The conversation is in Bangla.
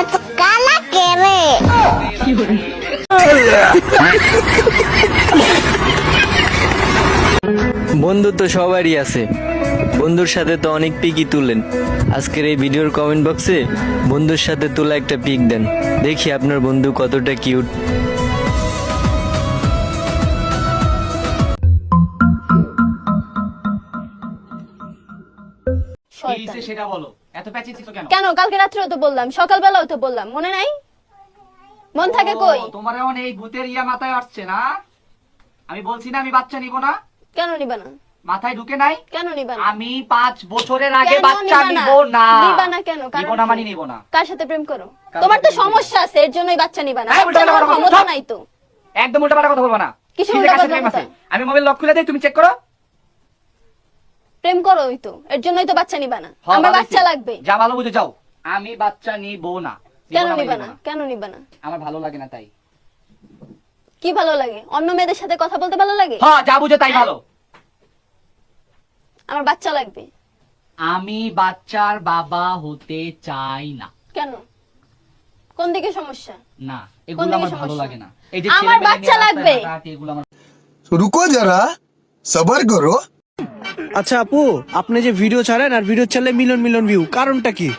এত কালা কে রে? বন্ধু তো সবারই আছে, বন্ধুর সাথে তো অনেক পিকই তুলেন। আজকের এই ভিডিওর কমেন্ট বক্সে বন্ধুর সাথে তোলা একটা পিক দেন, দেখি আপনার বন্ধু কতটা কিউট। কি হইছে সেটা বলো, এত প্যাচিচ্ছিস কেন? কেন? কালকে রাত্রেও তো বললাম, সকালবেলাও তো বললাম, মনে নাই? মন থাকে কই? তোমার এখন এই ভূতের ইয়া মাথায় আসছে না? আমি বলছি না আমি বাচ্চা নিব না। কেন নিবা না? মাথায় ঢুকে নাই? কেন নিবা না? আমি 5 বছরের আগে কেন বাচ্চা নিবা না? নিব না। নিবা না কেন? কারণ নিব না কি? মানে নিব না। কার সাথে প্রেম করো? কার তোমার সাথে তো প্রেম করি? সমস্যা আছে, এর জন্যই বাচ্চা নিবা না। এই উল্টা পাল্টা কথা বলছো, ক্ষমতা চুপ! নাই তো। একদম উল্টাপাল্টা কথা বলবা না। কিসের কিসের উল্টাপাল্টা কাছে প্রেম আছে? কথা? আমি মোবাইল লক খুলে দেই, তুমি চেক করো। প্রেম করোই তো, এর জন্যই তো বাচ্চা নিবা না। হ্যাঁ, আমার ভালো বাচ্চা হইছে। লাগবে। যা ভালো বুঝে যাও। আমি বাচ্চা নিব না। নিব কেন না মানে নিবা নিব না? না। কেন নিবা না? আমার ভালো লাগে না তাই। কি ভালো লাগে? অন্য মেয়েদের সাথে কথা বলতে ভালো লাগে? হ্যাঁ, যা বুঝে তাই ভালো। আমার বাচ্চা লাগবে। আমি বাচ্চার বাবা হতে চাই না। কেন? কোন দিকে সমস্যা? না, কোন এগুলো দিকে আমার ভালো সমস্যা? লাগে না। এই যে আমার ছেলেমেয়ে বাচ্চা নিয়ে লাগবে। রাস্তায় হাঁটাহাঁটি, এগুলো আমার रुको जरा सबर करो। আচ্ছা আপু, আপনি যে ভিডিও ছাড়েন আর ভিডিও ছাড়লে মিলিয়ন মিলিয়ন ভিউ, কারণটা কি?